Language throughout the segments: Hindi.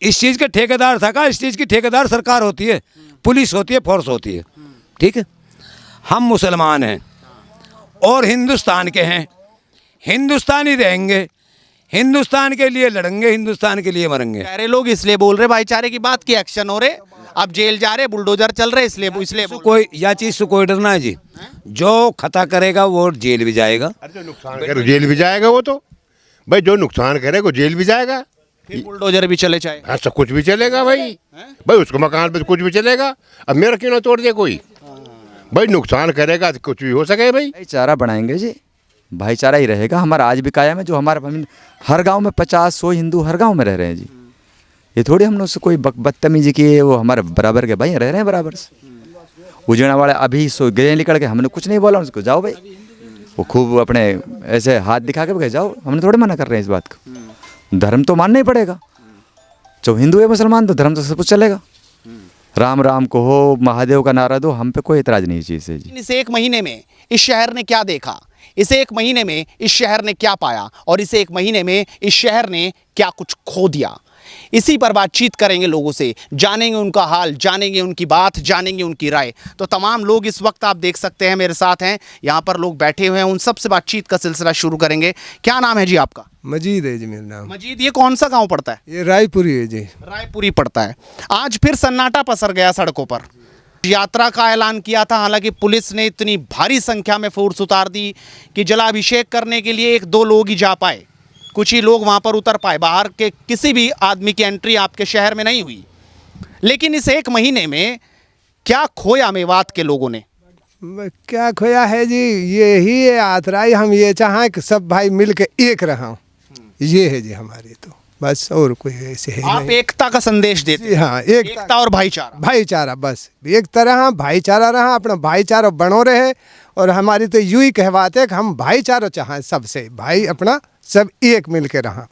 इस चीज़ के ठेकेदार था का, इस चीज़ की ठेकेदार सरकार होती है, पुलिस होती है, फोर्स होती है। ठीक है, हम मुसलमान हैं और हिंदुस्तान के हैं, हिंदुस्तानी रहेंगे, हिंदुस्तान के लिए लड़ेंगे, हिंदुस्तान के लिए मरेंगे। कह रहे लोग इसलिए बोल रहे भाईचारे की बात की एक्शन हो रहे, अब जेल जा रहे, बुलडोजर चल रहे, इसलिए बोल कोई यह चीज़ से कोई डरना है जी, जो खता करेगा वो जेल भी जाएगा। जो नुकसान करे जेल भी जाएगा, वो तो भाई जो नुकसान करे वो जेल भी जाएगा, फिर बुलडोजर भी चले चाहे। हाँ सब कुछ भी चलेगा भाई, भाई उसको मकान पे कुछ भी चलेगा। अब मेरा क्यों ना तोड़ दे कोई, भाई नुकसान करेगा तो कुछ भी हो सके भाई। भाईचारा बनाएंगे जी, भाईचारा ही रहेगा हमारा, आज भी कायम है। जो हमारा हर गांव में 50-100 हिंदू हर गांव में रह रहे हैं जी, ये थोड़ी हमने उससे कोई बदतमीजी की है, वो हमारे बराबर के भाई रह रहे हैं बराबर से। उजड़ा वाले अभी सो गए निकल के, हमने कुछ नहीं बोला उसको, जाओ भाई, वो खूब अपने ऐसे हाथ दिखा के गए, जाओ, हमने थोड़े मना कर रहे हैं इस बात को। धर्म तो मानना ही पड़ेगा, जो हिंदू है मुसलमान तो धर्म तो सब कुछ चलेगा। राम राम को हो, महादेव का नारा दो, हम पे कोई इतराज नहीं चीज़ से जी। इस एक महीने में इस शहर ने क्या देखा, इस एक महीने में इस शहर ने क्या पाया, और इस एक महीने में इस शहर ने क्या कुछ खो दिया, इसी पर बातचीत करेंगे लोगों से, जानेंगे उनका हाल, जानेंगे उनकी बात, जानेंगे उनकी राय। तो तमाम लोग इस वक्त आप देख सकते हैं मेरे साथ हैं, यहाँ पर लोग बैठे हुए हैं, उन सब से बातचीत का सिलसिला शुरू करेंगे। क्या नाम है जी आपका? मजीद है जी मेरा नाम। मजीद, ये कौन सा गांव पड़ता है? ये रायपुरी है जी। रायपुरी पड़ता है। आज फिर सन्नाटा पसर गया सड़कों पर, यात्रा का ऐलान किया था, हालांकि पुलिस ने इतनी भारी संख्या में फोर्स उतार दी कि जलाभिषेक करने के लिए 1-2 लोग ही जा पाए, कुछ ही लोग वहां पर उतर पाए, बाहर के किसी भी आदमी की एंट्री आपके शहर में नहीं हुई। लेकिन इस एक महीने में क्या खोया मेवात के लोगों ने? क्या खोया है जी, यही है आतराई, हम ये चाहें कि सब भाई मिल के एक रहा, ये है जी हमारी, तो बस और कोई ऐसे है आप नहीं। एकता का संदेश देते जी हाँ, एकता और भाईचारा। भाईचारा, बस एक तरह भाईचारा रहा, अपना भाईचारा बनो रहे। और हमारी तो यूं ही कहवाते कि हम भाईचारा चाहें सबसे, भाई अपना सब एक मिल के रहा।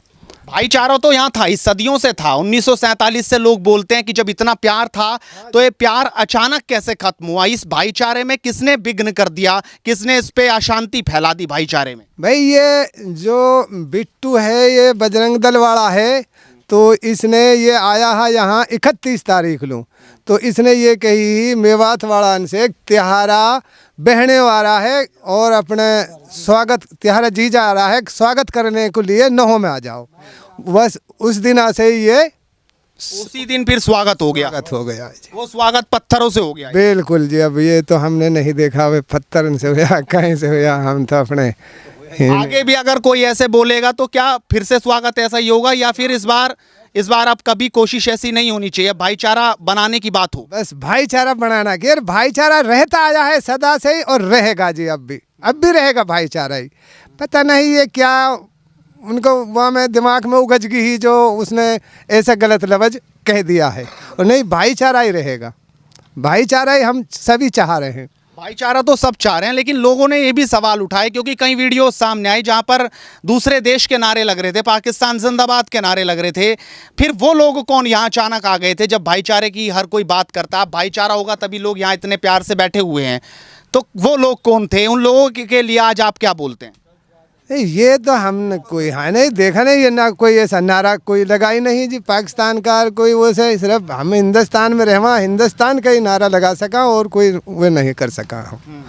भाईचारा तो यहाँ था, इस सदियों से था। 1947 से लोग बोलते हैं कि जब इतना प्यार था तो ये प्यार अचानक कैसे खत्म हुआ? इस भाईचारे में किसने विघ्न कर दिया, किसने इस पे अशांति फैला दी भाईचारे में? भाई ये जो बिट्टू है, ये बजरंग दल वाला है, तो इसने ये आया है यहाँ 31 तारीख लूँ, तो इसने ये कही मेवात वाला से त्योहारा बहने वाला है और अपने स्वागत त्योहारा जी जा रहा है, स्वागत करने के लिए नहो में आ जाओ। बस उस दिन से ये उसी दिन फिर स्वागत हो गया। स्वागत हो गया जी। वो स्वागत पत्थरों से हो गया। बिल्कुल जी, अब ये तो हमने नहीं देखा वे पत्थर से हुआ कहीं से हुआ, हम तो अपने आगे भी अगर कोई ऐसे बोलेगा तो क्या फिर से स्वागत ऐसा ही होगा, या फिर इस बार अब कभी कोशिश ऐसी नहीं होनी चाहिए, भाईचारा बनाने की बात हो? बस भाईचारा बनाना कि यार भाईचारा रहता आया है सदा से ही और रहेगा जी, अब भी रहेगा भाईचारा ही। पता नहीं ये क्या उनको वहाँ में दिमाग में उगज गई जो उसने ऐसा गलत लफ्ज कह दिया है, और नहीं भाईचारा ही रहेगा, भाईचारा ही हम सभी चाह रहे हैं। भाईचारा तो सब चाह रहे हैं, लेकिन लोगों ने ये भी सवाल उठाए, क्योंकि कई वीडियो सामने आई जहां पर दूसरे देश के नारे लग रहे थे, पाकिस्तान जिंदाबाद के नारे लग रहे थे। फिर वो लोग कौन यहाँ अचानक आ गए थे? जब भाईचारे की हर कोई बात करता, भाईचारा होगा तभी लोग यहाँ इतने प्यार से बैठे हुए हैं, तो वो लोग कौन थे? उन लोगों के लिए आज आप क्या बोलते हैं? नहीं, ये तो हमने कोई है नहीं देखा नहीं, ये ना कोई ऐसा नारा कोई लगाई नहीं जी पाकिस्तान का, कोई वो से सिर्फ हम हिंदुस्तान में रहवा, हिंदुस्तान का ही नारा लगा सका और कोई वो नहीं कर सका हम।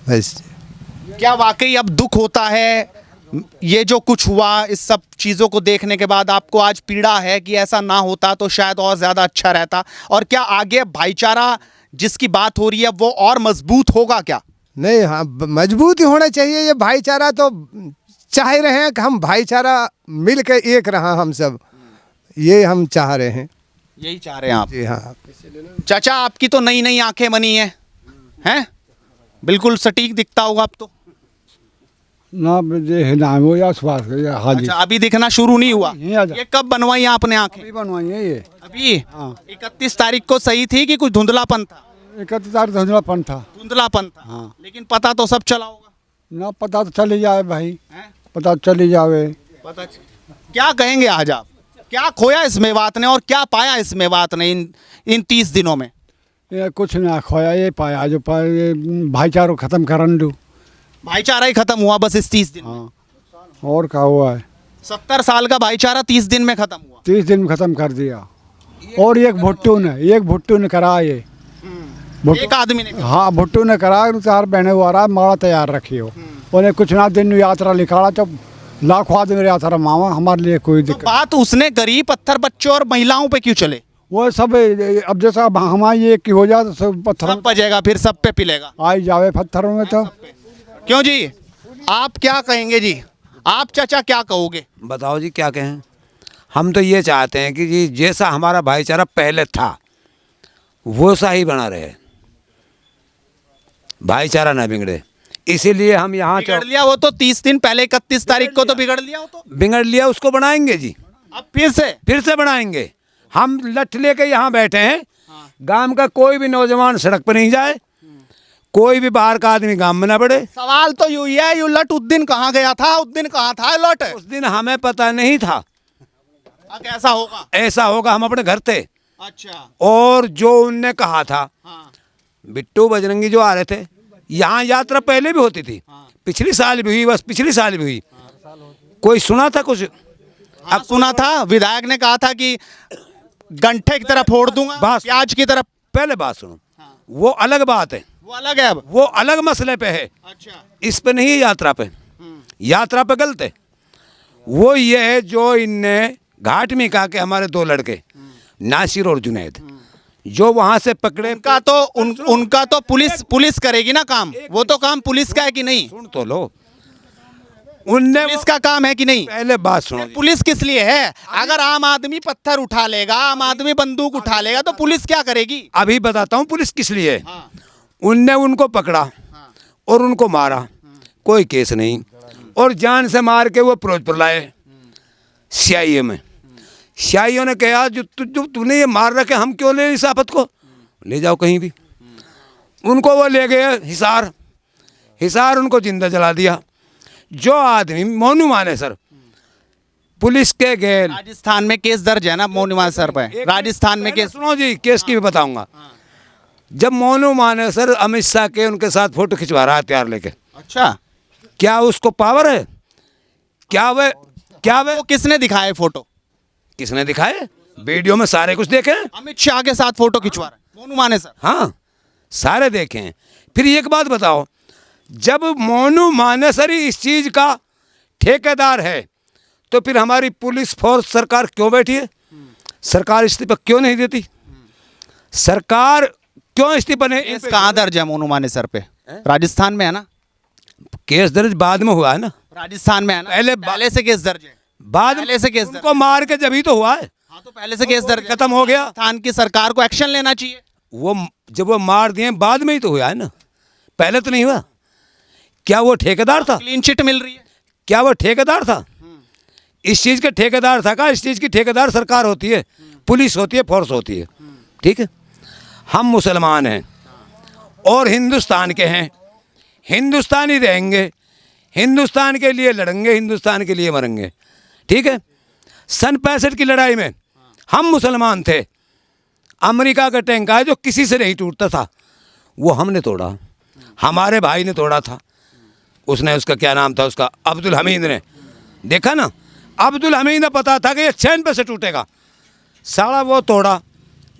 बस क्या वाकई अब दुख होता है ये जो कुछ हुआ, इस सब चीज़ों को देखने के बाद आपको आज पीड़ा है कि ऐसा ना होता तो शायद और ज़्यादा अच्छा रहता? और क्या आगे भाईचारा जिसकी बात हो रही है वो और मजबूत होगा क्या? नहीं, हाँ मजबूत ही होना चाहिए ये भाईचारा, तो चाह रहे हैं कि हम भाईचारा मिल के एक रहा, हम सब ये हम चाह रहे हैं, यही चाह रहे हैं आप? जी हाँ। चाचा, आपकी तो नई नई आंखें बनी हैं, बिल्कुल सटीक दिखता होगा अब तो। ना नाम हो या स्वाद हाँ जी। अच्छा, अभी दिखना शुरू नहीं हुआ? ये कब बनवाई आपने आंखें? अभी बनवाई है ये अभी? हाँ। 31 तारीख को सही थी कि कुछ धुंधलापन था? 31 तारीख धुंधलापन था। धुंधलापन था? हाँ। लेकिन पता तो सब चला होगा ना, पता तो चली जाए भाई, हैं? पता तो चली जावे। क्या कहेंगे आज आप? क्या खोया इस मेवात ने और क्या पाया इस मेवात ने इन 30 दिनों में? ये कुछ ना खोया, ये पाया जो पाया, भाईचारा खत्म करन दो। भाईचारा ही खत्म हुआ बस इस 30 दिन में? हाँ, और क्या हुआ है? 70 साल का भाईचारा 30 दिन में खत्म हुआ। 30 दिन में ख़त्म कर दिया। और एक भुट्टू ने करा ये। एक आदमी ने। हाँ, भुट्टू ने करा, 4 बहने वो आ रहा माड़ा तैयार रखी हो। उन्हें कुछ ना दिन यात्रा निकाला, जब लाखों आदमी यात्रा मामा, हमारे लिए कोई तो दिक्कत। बात उसने करी, पत्थर बच्चों और महिलाओं पे क्यों चले? वो सब अब जैसा हमारी ये की हो जाए तो सब पत्थरों सब बजेगा, फिर सब पे पिलेगा। आई जावे पत्थरों में तो। क्यों जी, आप क्या कहेंगे जी? आप चाचा क्या कहोगे? बताओ जी क्या कहें। हम तो ये चाहते हैं कि जी जैसा हमारा भाईचारा पहले था वो सा ही बना रहे, भाईचारा ना बिगड़े। इसीलिए हम यहाँ बिगड़ लिया वो तो 30 दिन पहले, 31 तारीख को तो बिगड़ लिया वो तो। बिगड़ लिया, उसको बनाएंगे जी, अब फिर से बनाएंगे। हम लठ लेके यहाँ बैठे हैं, गांव का कोई भी नौजवान सड़क पर नहीं जाए, कोई भी बाहर का आदमी गांव में ना बढ़े। सवाल तो यू ही है, यू लट उस दिन कहाँ गया था? उस दिन कहाँ था लट? उस दिन हमें पता नहीं था अब ऐसा होगा। ऐसा होगा, हम अपने घर थे। अच्छा। और जो उनने कहा था, हाँ। बिट्टू बजरंगी जो आ रहे थे, यहाँ यात्रा पहले भी होती थी, पिछली साल भी हुई, बस पिछली साल भी हुई। कोई सुना था कुछ? अब सुना था, विधायक ने कहा था कि गंठे की तरह फोड़ दूंगा, बस। प्याज की तरह। पहले बात सुनो, वो अलग बात है, वो अलग है अब। वो अलग मसले पे है, अच्छा। इस पे नहीं है। यात्रा पे गलत है। वो ये है जो इनने घाट में कहा कि हमारे 2 लड़के नासिर और जुनैद जो वहां से पकड़े, उनका तो पुलिस करेगी ना काम। वो तो काम पुलिस का है कि नहीं? सुन तो लो, उनने पुलिस का काम है कि नहीं? पहले बात सुनो जी। पुलिस किस लिए है? अगर आम आदमी पत्थर उठा लेगा, आम आदमी बंदूक उठा लेगा, तो पुलिस क्या करेगी? अभी बताता हूँ पुलिस किस लिए है। उनने उनको पकड़ा और उनको मारा, कोई केस नहीं, और जान से मार के वो फिरोजपुर लाए सीआईए में। सीआईए ने कहा जो तूने ये मार रखे, हम क्यों ले इस आफत को, ले जाओ कहीं भी। उनको वो ले गए हिसार उनको जिंदा जला दिया। जो आदमी मोनू मानेसर पुलिस के गए, राजस्थान में केस दर्ज है ना मोनू मानेसर पे? राजस्थान में केस। सुनो जी, केस की भी बताऊंगा। जब मोनू मानेसर अमित शाह के उनके साथ फोटो खिंचवा रहा है हथियार लेके, अच्छा, क्या उसको पावर है? क्या वे वो किसने दिखाए फोटो? किसने दिखाए? वीडियो में सारे कुछ देखे हैं। अमित शाह के साथ फोटो खिंचवा रहे हैं मोनू मानेसर। हाँ, सारे देखे हैं। फिर एक बात बताओ, जब मोनू मानेसर ही इस चीज का ठेकेदार है तो फिर हमारी पुलिस फोर्स सरकार क्यों बैठी है? सरकार इस्तीफा क्यों नहीं देती? सरकार क्यों इस्तीफा नहीं? केस कहाँ दर्ज है मोनू मानेसर पे? राजस्थान में है ना? केस दर्ज बाद में हुआ है ना, राजस्थान में है ना? पहले से केस दर्ज है। बाद पहले से केस दर्ज। उनको मार के जब ही तो हुआ है। हाँ, तो पहले से केस दर्ज है। खत्म हो गया। राजस्थान की सरकार को एक्शन लेना चाहिए। वो जब वो मार दिए बाद में ही तो हुआ है ना, पहले तो नहीं हुआ। क्या वो ठेकेदार था? क्लीन चिट मिल रही है। क्या वो ठेकेदार था? इस चीज का ठेकेदार था का? इस चीज की ठेकेदार सरकार होती है, पुलिस होती है, फोर्स होती है। ठीक है, हम मुसलमान हैं और हिंदुस्तान के हैं, हिंदुस्तानी रहेंगे, हिंदुस्तान के लिए लड़ेंगे, हिंदुस्तान के लिए मरेंगे। ठीक है, सन 65 की लड़ाई में हम मुसलमान थे। अमेरिका का टैंक आया जो किसी से नहीं टूटता था, वो हमने तोड़ा, हमारे भाई ने तोड़ा था। उसने, उसका क्या नाम था उसका, अब्दुल हमीद ने। देखा ना, अब्दुल हमीद ने पता था कि ये चैन पे से टूटेगा, साला वो तोड़ा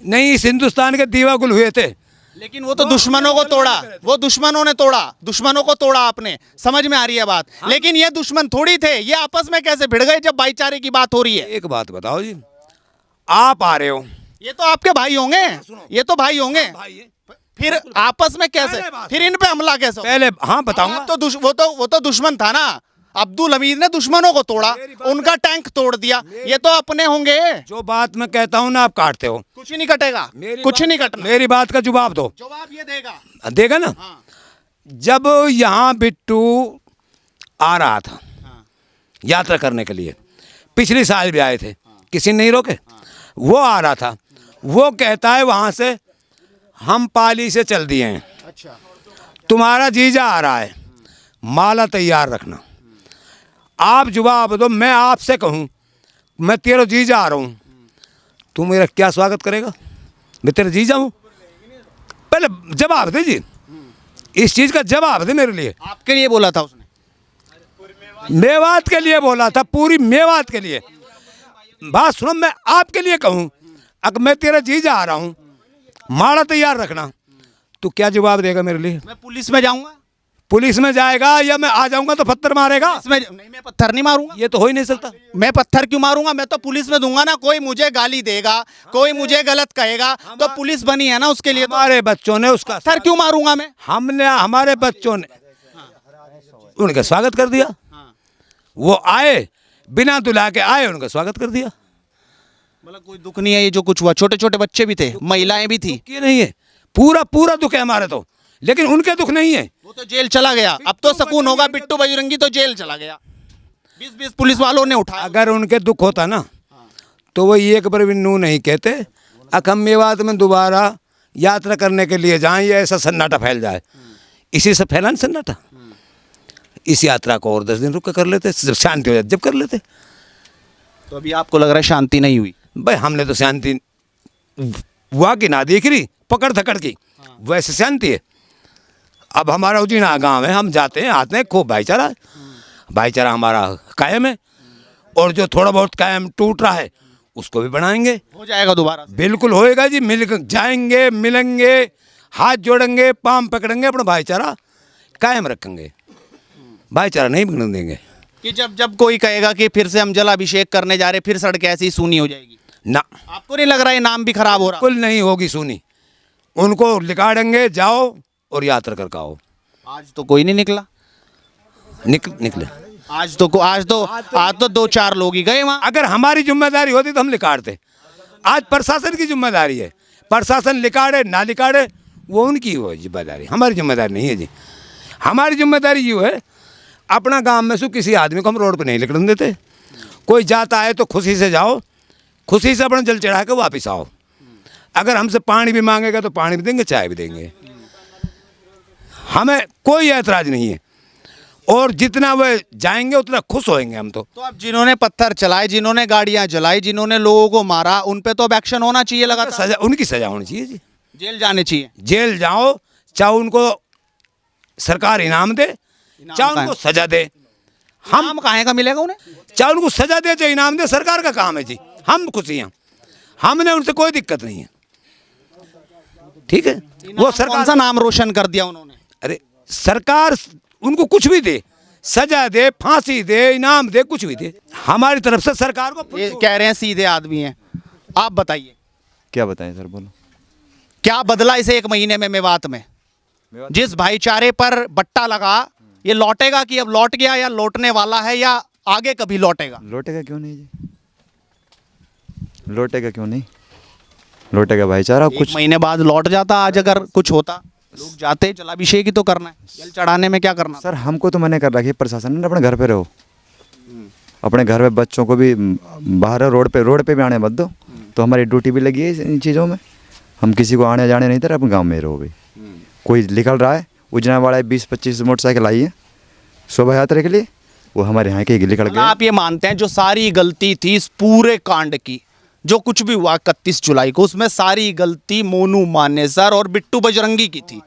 नहीं। इस हिंदुस्तान के दीवा गुल हुए थे, लेकिन वो तो दुश्मनों को तोड़ा, वो दुश्मनों ने तोड़ा, दुश्मनों को तोड़ा आपने। समझ में आ रही है बात? लेकिन ये दुश्मन थोड़ी थे, ये आपस में कैसे भिड़ गए जब भाईचारे की बात हो रही है? एक बात बताओ जी, आप आ रहे हो, ये तो आपके भाई होंगे, ये तो भाई होंगे, फिर आपस में कैसे, फिर इन पे हमला कैसे? पहले हाँ बताऊंगा। तो वो तो दुश्मन था ना। अब्दुल हमीद ने दुश्मनों को तोड़ा, उनका टैंक तोड़ दिया, ये तो अपने होंगे। जो बात मैं कहता हूँ ना आप काटते हो। कुछ नहीं कटेगा, कुछ नहीं कटना। मेरी बात का जवाब दो। जवाब ये देगा, देगा ना। जब यहाँ बिट्टू आ रहा था यात्रा करने के लिए, पिछले साल भी आए थे, किसी ने नहीं रोके। वो आ रहा था, वो कहता है वहां से हम पाली से चल दिए हैं, तुम्हारा जीजा आ रहा है, माला तैयार रखना। आप जवाब दो, मैं आपसे कहूं मैं तेरा जीजा आ रहा हूं, तू मेरा क्या स्वागत करेगा? मैं तेरा जीजा हूं, पहले जवाब दे जी, इस चीज का जवाब दे मेरे लिए। आपके लिए बोला था उसने? मेवात के लिए बोला था, पूरी मेवात के लिए। बात सुनो, मैं आपके लिए कहूँ, अगर मैं तेरा जीजा आ रहा हूँ, माड़ा तैयार रखना, तो क्या जवाब देगा मेरे लिए? मैं पुलिस में जाऊंगा, पुलिस में जाएगा या मैं आ जाऊंगा तो पत्थर मारेगा? इसमें नहीं, मैं पत्थर नहीं मारूंगा। ये तो हो ही नहीं सकता। मैं पत्थर क्यों मारूंगा? मैं तो पुलिस में दूंगा ना। कोई मुझे गाली देगा, कोई मुझे गलत कहेगा, तो पुलिस बनी है ना उसके लिए। तो हमारे बच्चों ने उसका पत्थर क्यों मारूंगा मैं? हमने, हमारे बच्चों ने उनका स्वागत कर दिया। वो आए, बिना दुला के आए, उनका स्वागत कर दिया। मतलब कोई दुख नहीं है ये जो कुछ हुआ? छोटे छोटे बच्चे भी थे, महिलाएं भी थी। ये नहीं है, पूरा पूरा दुख है हमारे तो, लेकिन उनके दुख नहीं है। वो तो जेल चला गया, अब तो सुकून होगा। बिट्टू बजरंगी तो जेल चला गया, 20-20 पुलिस वालों ने उठाया। अगर उनके दुख होता ना तो वो एक बार भी नू नहीं कहते। अकम मेवात में दोबारा यात्रा करने के लिए जाएं, या ऐसा सन्नाटा फैल जाए। इसी से फैला ना सन्नाटा। इस यात्रा को और 10 दिन रुक कर लेते, जब शांति हो जाती जब कर लेते। तो अभी आपको लग रहा है शांति नहीं हुई? भाई हमने तो शांति वहाँ की ना देख रही, पकड़ धकड़ की, वैसे शांति है। अब हमारा उजीना गांव है, हम जाते हैं आते हैं, खूब भाईचारा है। भाईचारा हमारा कायम है, और जो थोड़ा बहुत कायम टूट रहा है उसको भी बनाएंगे। हो जाएगा दोबारा से? बिल्कुल होएगा जी, मिल जाएंगे, मिलेंगे, हाथ जोड़ेंगे, पाम पकड़ेंगे, अपना भाईचारा कायम रखेंगे, भाईचारा नहीं बिगड़ने देंगे। कि जब जब कोई कहेगा कि फिर से हम जलाभिषेक करने जा रहे, फिर सड़क ऐसी सूनी हो जाएगी, ना, आपको नहीं लग रहा है नाम भी खराब हो रहा? बिल्कुल नहीं होगी सुनी। उनको लिकाड़ेंगे, जाओ और यात्रा करके आओ। आज तो कोई नहीं निकला। निकले आज तो 2-4 लोग ही गए वहाँ। अगर हमारी जिम्मेदारी होती तो हम लिकाड़ते। आज प्रशासन की जिम्मेदारी है, प्रशासन लिकाड़े ना लिकाड़े वो उनकी हो जिम्मेदारी, हमारी जिम्मेदारी नहीं है जी। हमारी जिम्मेदारी ये है, अपना गांव में से किसी आदमी को हम रोड पे नहीं निकलने देते। कोई जाता है तो खुशी से जाओ, खुशी से अपना जल चढ़ा के वापस आओ। अगर हमसे पानी भी मांगेगा तो पानी भी देंगे, चाय भी देंगे, हमें कोई ऐतराज नहीं है। और जितना वे जाएंगे उतना खुश होएंगे हम तो। तो अब जिन्होंने पत्थर चलाए, जिन्होंने गाड़ियां जलाई, जिन्होंने लोगों को मारा, उन पे तो अब एक्शन होना चाहिए लगातार। सजा, उनकी सजा होनी चाहिए जी। जेल जाने चाहिए। जेल जाओ, चाहे उनको सरकार इनाम दे, चाहे उनको सजा दे। हम कहाँ का मिलेगा उन्हें? चाहे उनको सजा दे, चाहे इनाम दे, सरकार का काम है जी। हम खुशी हैं, हमने उनसे कोई दिक्कत नहीं है, ठीक है। वो सरकार कौन सा नाम रोशन कर दिया उन्होंने? अरे सरकार उनको कुछ भी दे, सजा दे, फांसी दे, इनाम दे, कुछ भी दे, हमारी तरफ से सरकार को। ये कह रहे हैं सीधे आदमी हैं, आप बताइए क्या बताएं सर, बोलो। क्या बदला इसे 1 महीने में मेवात में? जिस भाईचारे पर बट्टा लगा, ये लौटेगा कि अब लौट गया, या लौटने वाला है, या आगे कभी लौटेगा? लौटेगा क्यों नहीं जी, लौटेगा क्यों नहीं, लौटेगा भाईचारा। 1 महीने बाद लौट जाता। आज अगर कुछ होता, लोग जाते, जलाभिषेक ही तो करना है, जल चढ़ाने में क्या करना? सर हमको तो मैंने कर रखी है प्रशासन ने, अपने घर पे रहो, अपने घर में बच्चों को भी बाहर रोड पे भी आने मत दो। तो हमारी ड्यूटी भी लगी है इन चीज़ों में, हम किसी को आने जाने नहीं दे रहे, अपने गाँव में रहो भाई। कोई निकल रहा है, उजना वाला 20-25 मोटरसाइकिल आई है शोभा यात्रा के लिए, वो हमारे यहाँ के निकल गए। आप ये मानते हैं जो सारी गलती थी इस पूरे कांड की, जो कुछ भी हुआ 31 जुलाई को, उसमें सारी गलती मोनू मानेसर और बिट्टू बजरंगी की थी,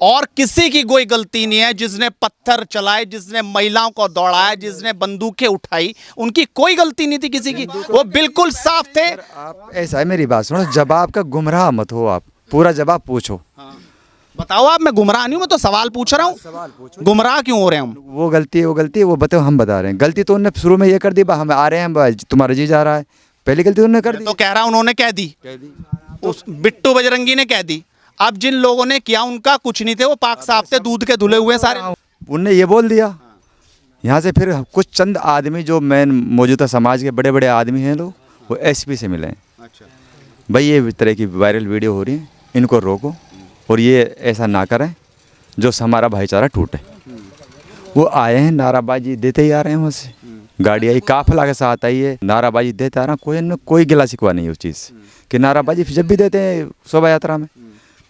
और किसी की कोई गलती नहीं है? जिसने पत्थर चलाए, जिसने महिलाओं को दौड़ाया, जिसने बंदूकें उठाई, उनकी कोई गलती नहीं थी किसी की, वो बिल्कुल साफ थे। आप ऐसा है, मेरी बात सुनो, जवाब का गुमराह मत हो, आप पूरा जवाब पूछो। बताओ आप, मैं गुमराह नहीं हूं, मैं तो सवाल पूछ रहा हूं। गुमराह क्यों हो रहे हैं हम? वो गलती है वो बताओ, हम बता रहे हैं। गलती तो उन्होंने शुरू में ये कर दी, हम आ रहे हैं, तुम्हारा जी जा रहा है, पहली गलती उन्होंने कर दी। तो कह रहा हूं उन्होंने कह दी, उस बिट्टू बजरंगी ने कह दी। अब जिन लोगों ने किया उनका कुछ नहीं थे, वो पाक साफ थे, दूध के धुले हुए सारे। उनने ये बोल दिया। यहाँ से फिर कुछ चंद आदमी जो मेन मौजूदा समाज के बड़े बड़े आदमी हैं लोग, वो एसपी से मिले। भाई ये तरह की वायरल वीडियो हो रही है, इनको रोको और ये ऐसा ना करें जो हमारा भाईचारा टूटे। वो आए हैं, नाराबाजी देते ही आ रहे हैं, वहाँ से गाड़ी आई, काफिला के साथ आई है, नाराबाजी देते आ रहा। कोई गिला शिकवा नहीं है उस चीज़ कि नाराबाजी जब भी देते हैं शोभा यात्रा में,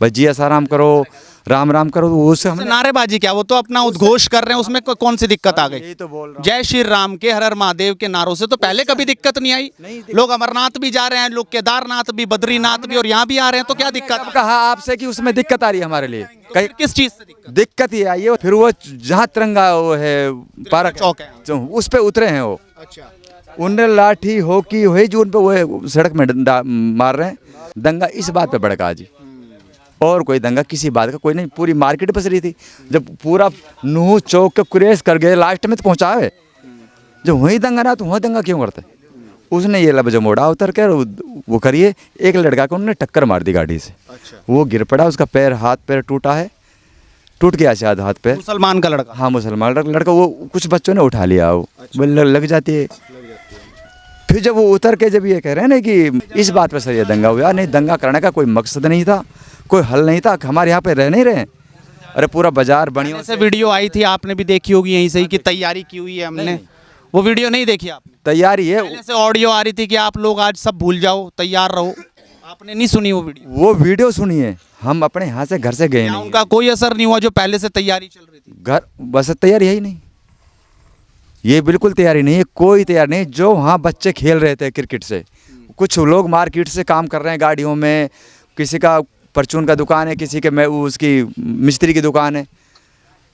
भाई जी आराम करो, राम राम करो, तो उससे हमने नारेबाजी क्या, वो तो अपना उद्घोष कर रहे हैं, उसमें कौन सी दिक्कत आ गई? यही तो बोल रहा जय श्री राम के, हर हर महादेव के नारों से तो पहले कभी दिक्कत नहीं आई। लोग अमरनाथ भी जा रहे हैं, लोग केदारनाथ भी, बद्रीनाथ भी, और यहाँ भी आ रहे हैं, तो क्या दिक्कत? हूँ। कहा आपसे कि उसमें दिक्कत आ रही है हमारे लिए, कहीं किस चीज से दिक्कत? दिक्कत ये आई है। फिर वो जहाँ तिरंगा वो है पार्क चौक है। जो उस पे उतरे हैं वो, अच्छा, उनने लाठी हॉकी वही जो उन पे वो सड़क में मार रहे हैं। दंगा इस बात पे भड़का जी, और कोई दंगा किसी बात का कोई नहीं। पूरी मार्केट बस रही थी, जब पूरा नूह चौक के कुरेस कर गए लास्ट में तो पहुँचावे, जब वहीं दंगा ना तो वहाँ दंगा क्यों करते? उसने ये लफ्ज़ मोड़ा उतर कर वो करिए, एक लड़का को उन्होंने टक्कर मार दी गाड़ी से। वो गिर पड़ा, उसका पैर हाथ पैर टूटा है, टूट गया शायद हाथ पैर। मुसलमान का लड़का? हाँ मुसलमान लड़का। वो कुछ बच्चों ने उठा लिया, वो लग जाती है। फिर जब वो उतर के जब ये कह रहे हैं ना कि इस बात पर सर ये दंगा हुआ, नहीं दंगा करने का कोई मकसद नहीं था, कोई हल नहीं था, हमारे यहाँ पे रह नहीं रहे। अरे पूरा बाजार बनी ऐसे वीडियो आई थी, आपने भी देखी होगी यहीं से ही, कि तैयारी की हुई है हमने। वो वीडियो नहीं देखी आपने? तैयारी है। पहले से ऑडियो आ रही थी कि आप लोग आज सब भूल जाओ, तैयार रहो। आपने नहीं सुनी वो वीडियो? वो वीडियो सुनिए, हम अपने यहाँ से घर से गए क्या नहीं। उनका कोई असर नहीं हुआ जो पहले से तैयारी चल रही थी? घर बस तैयारी है ही नहीं, ये बिल्कुल तैयारी नहीं है, कोई तैयारी नहीं। जो वहाँ बच्चे खेल रहे थे क्रिकेट से, कुछ लोग मार्केट से काम कर रहे हैं गाड़ियों में, किसी का परचून का दुकान है, किसी के उसकी मिस्त्री की दुकान है,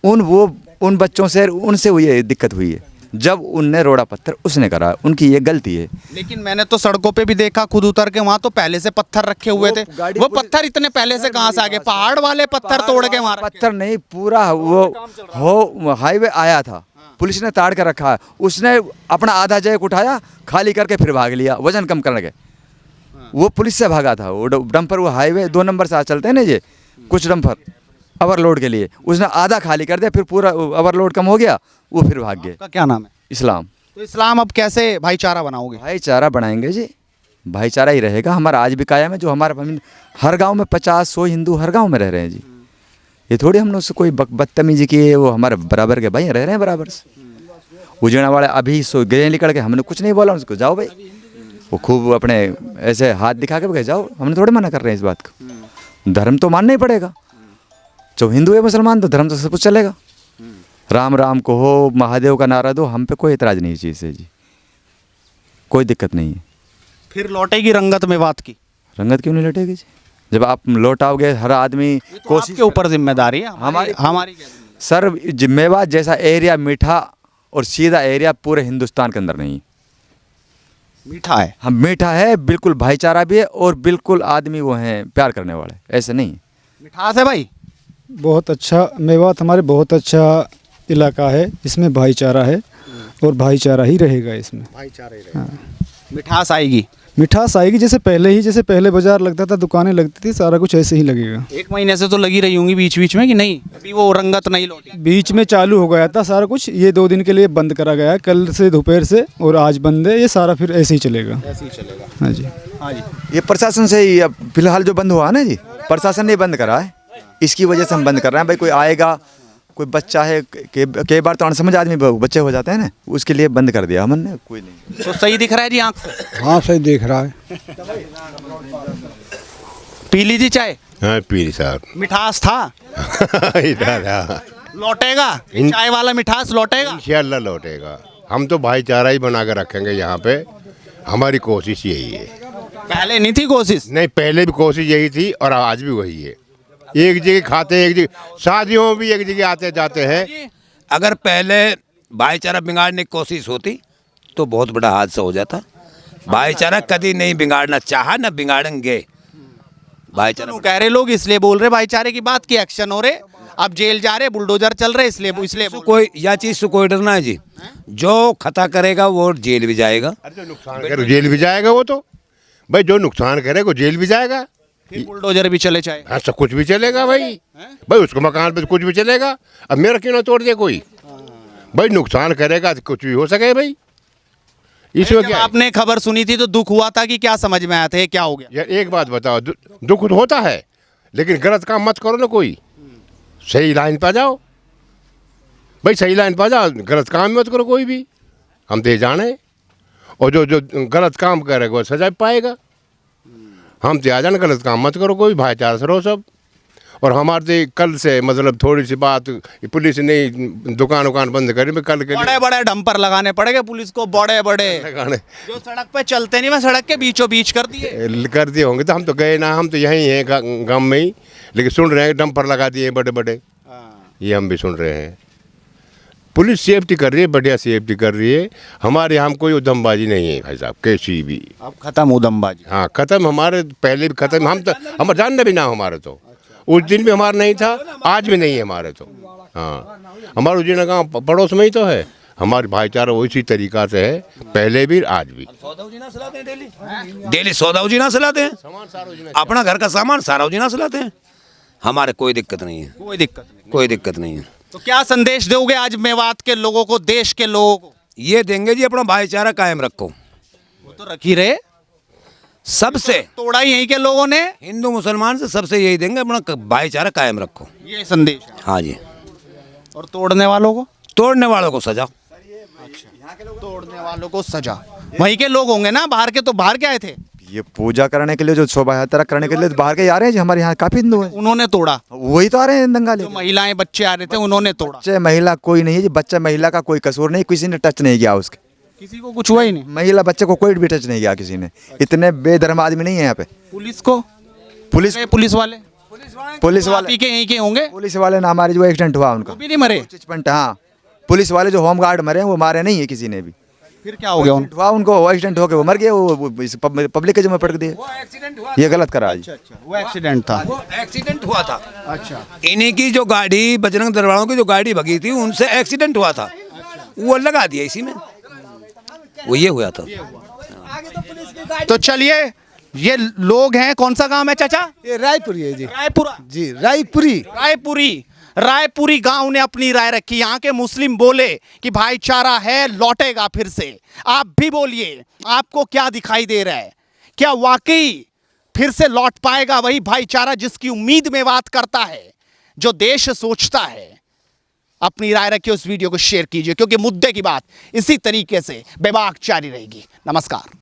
उन बच्चों से उनसे हुई दिक्कत हुई है। जब उनने रोड़ा पत्थर उसने करा, उनकी ये गलती है। लेकिन मैंने तो सड़कों पे भी देखा खुद उतर के, वहाँ तो पहले से पत्थर रखे हुए थे। वो पत्थर इतने पहले से कहाँ से आ गए? पहाड़ वाले पत्थर तोड़ के मार? पत्थर नहीं, पूरा वो हाईवे आया था, पुलिस ने ताड़ कर रखा है। उसने अपना आधा जैक उठाया, खाली करके फिर भाग लिया वजन कम करने के। वो पुलिस से भागा था। वो डंपर, वो हाईवे 2 नंबर से चलते हैं ना ये कुछ डंपर ओवरलोड के लिए, उसने आधा खाली कर दिया, फिर पूरा ओवरलोड कम हो गया, वो फिर भाग गए। आपका क्या नाम है? इस्लाम। तो इस्लाम अब कैसे भाईचारा बनाओगे? भाईचारा बनाएंगे जी, भाईचारा ही रहेगा। हमारा आज भी कायम है। जो हमारे हर गांव में 50-100 हिंदू हर गांव में रह रहे हैं जी। ये थोड़ी हमने उससे कोई बदतमीजी की है, वो हमारे बराबर के भाई रह रहे हैं बराबर से। उजड़ा वाले अभी गए निकल के, हमने कुछ नहीं बोला उसको, जाओ भाई। वो खूब अपने ऐसे हाथ दिखा के जाओ, हमने थोड़े मना कर रहे हैं इस बात को। धर्म तो मानना ही पड़ेगा, जो हिंदू है मुसलमान तो धर्म तो सब कुछ चलेगा। राम राम को हो, महादेव का नारा दो, हम पे कोई एतराज़ नहीं चीज़ से जी, कोई दिक्कत नहीं है। फिर लौटेगी रंगत में बात की? रंगत क्यों नहीं लौटेगी जी? जब आप लौटाओगे, हर आदमी कोशिश के ऊपर जिम्मेदारी है हमारी क्या जिम्मेदारी? सर जिम्मेवार जैसा एरिया मीठा और सीधा एरिया पूरे हिंदुस्तान के अंदर नहीं है। मीठा है? हम मीठा है, बिल्कुल भाईचारा भी है, और बिल्कुल आदमी वो हैं प्यार करने वाले, ऐसे नहीं। मिठास है भाई? बहुत अच्छा मेवात हमारे बहुत अच्छा इलाका है, इसमें भाईचारा है और भाईचारा ही रहेगा इसमें। भाईचारा ही रहेगा। मिठास आएगी? मिठास आएगी, जैसे पहले बाजार लगता था, दुकानें लगती थी, सारा कुछ ऐसे ही लगेगा। 1 महीने से तो लगी रही होंगी बीच बीच में, कि नहीं अभी वो रंगत नहीं लौटी? बीच में चालू हो गया था सारा कुछ, ये 2 दिन के लिए बंद करा गया है, कल से दोपहर से, और आज बंद है। ये सारा फिर ऐसे ही चलेगा। ऐसे ही चलेगा? हाँ जी। हाँ जी। ये प्रशासन से ही अब फिलहाल जो बंद हुआ ना जी, प्रशासन ने बंद करा है, इसकी वजह से हम बंद कर रहे हैं। भाई कोई आएगा, कोई बच्चा है, कई बार तो अनसमझ आदमी बच्चे हो जाते हैं ना, उसके लिए बंद कर दिया हमने। कोई नहीं। तो सही दिख रहा है जी आँख से? हाँ सही देख रहा है। पी लीजिए चाय? हाँ पी साहब। मिठास था? लौटेगा चाय वाला मिठास? लौटेगा इंशाल्लाह लौटेगा। हम तो भाईचारा ही बना कर रखेंगे यहाँ पे, हमारी कोशिश यही है। पहले नहीं थी कोशिश? नहीं, पहले भी कोशिश यही थी और आज भी वही है। एक जगह खाते, एक जगह शादियों में भी एक जगह आते जाते हैं। अगर पहले भाईचारा बिगाड़ने की कोशिश होती तो बहुत बड़ा हादसा हो जाता। भाईचारा कभी नहीं बिगाड़ना चाहा, न बिगाड़ेंगे भाईचारा। कह रहे लोग इसलिए बोल रहे भाईचारे की बात की, एक्शन हो रहे, अब जेल जा रहे, बुलडोजर चल रहे, इसलिए कोई या चीज से कोई डरना है जी। जो खता करेगा वो जेल भी जाएगा। अरे जो नुकसान करे जेल भी जाएगा, वो तो भाई जो नुकसान करेगा जेल भी जाएगा। फिर बुलडोजर भी चले जाए? हाँ सब कुछ भी चलेगा भाई। भाई उसको मकान पे कुछ भी चलेगा। अब मेरा क्यों ना तोड़ दे कोई? भाई नुकसान करेगा तो कुछ भी हो सके भाई। इसमें क्या है? आपने खबर सुनी थी तो दुख हुआ था कि क्या समझ में आया था, क्या हो गया? यार एक बात बताओ, दुख तो होता है, लेकिन गलत काम मत करो ना कोई, सही लाइन पर जाओ भाई, सही लाइन पर जाओ, गलत काम मत करो कोई भी। हम तो ये जाने, और जो गलत काम करेगा वो सजा पाएगा। हम तो आ जाना, गलत काम मत करो कोई, भाईचारा से रहो सब। और हमारे से कल से मतलब थोड़ी सी बात पुलिस ने दुकान उकान बंद करी, मैं कल के बड़े बड़े डंपर लगाने पड़ेंगे पुलिस को, बड़े बड़े लगाने जो सड़क पे चलते नहीं, मैं सड़क के बीचों बीच कर दिए। कर दिए होंगे। तो हम तो गए ना, हम तो यहीं हैं गांव में ही, लेकिन सुन रहे हैं डंपर लगा दिए बड़े बड़े, ये हम भी सुन रहे हैं। पुलिस सेफ्टी कर रही है, बढ़िया सेफ्टी कर रही है। हमारे यहाँ कोई उधमबाजी नहीं है भाई साहब, कैसी भी। अब खत्म उधमबाजी। हाँ खत्म, हमारे पहले भी खत्म। हम तो हमारे जानना भी ना हमारे तो उस दिन भी हमारा नहीं था, आज भी नहीं है हमारे तो। हाँ हमारा उज्जैन गाँव पड़ोस में ही तो है, हमारी भाईचारा उसी तरीका से है, पहले भी आज भी। डेली सौदा उजीना से लाते हैं, अपना घर का सामान सारा उजीना से लाते हैं। हमारे कोई दिक्कत नहीं है, कोई दिक्कत नहीं। कोई दिक्कत नहीं है। तो क्या संदेश दोगे आज मेवात के लोगों को, देश के लोगों को? ये देंगे जी, अपना भाईचारा कायम रखो। वो तो रख ही रहे, सबसे तोड़ा ही यहीं के लोगों ने। हिंदू मुसलमान से सबसे यही देंगे, अपना भाईचारा कायम रखो। ये संदेश है। हाँ जी। और तोड़ने वालों को? तोड़ने वालों को सजा। तोड़ने वालों को सजा। वहीं के लोग होंगे ना, बाहर के तो बाहर के आए थे, ये पूजा करने के लिए, जो शोभा यात्रा करने के लिए तो बाहर के आ रहे हैं जी, हमारे यहाँ काफ़ी हिंदू हैं, उन्होंने तोड़ा। वही तो आ रहे हैं दंगा जो लेके। महिलाएं बच्चे आ रहे थे उन्होंने तोड़ा। बच्चे महिला कोई नहीं है जी, बच्चा महिला का कोई कसूर नहीं, किसी ने टच नहीं किया उसके, किसी को कुछ हुआ ही नहीं। महिला बच्चे को कोई भी टच नहीं किया किसी ने। इतने बेधर्म आदमी नहीं है यहाँ पे। पुलिस को? पुलिस पुलिस वाले? पुलिस आप वाले ही के यहीं के होंगे? पुलिस वाले ना, हमारे जो एक्सीडेंट हुआ उनका वो भी नहीं मरे? चिचपंट, हाँ पुलिस वाले जो होम गार्ड मरे हैं वो मारे नहीं है किसी ने भी। फिर क्या हो गया उनको? हुआ उनको एक्सीडेंट होके वो मर गए, वो पब्लिक के जिम्मे पड़ दिए। ये गलत करा जी। वो एक्सीडेंट था। वो एक्सीडेंट हुआ था, अच्छा। इन्हीं की जो गाड़ी, बजरंग दल वालों की जो गाड़ी भगी थी, उनसे एक्सीडेंट हुआ था, वो लगा दिया इसी में, वो ये हुआ था। तो चलिए, ये लोग हैं, कौन सा गांव है चाचा? ये रायपुरी है जी। रायपुरा। जी रायपुरी। रायपुरी गांव ने अपनी राय रखी। यहाँ के मुस्लिम बोले कि भाईचारा है, लौटेगा फिर से। आप भी बोलिए, आपको क्या दिखाई दे रहा है? क्या वाकई फिर से लौट पाएगा वही भाईचारा जिसकी उम्मीद मेवात करता है, जो देश सोचता है? अपनी राय रखिए, उस वीडियो को शेयर कीजिए, क्योंकि मुद्दे की बात इसी तरीके से बेबाक जारी रहेगी। नमस्कार।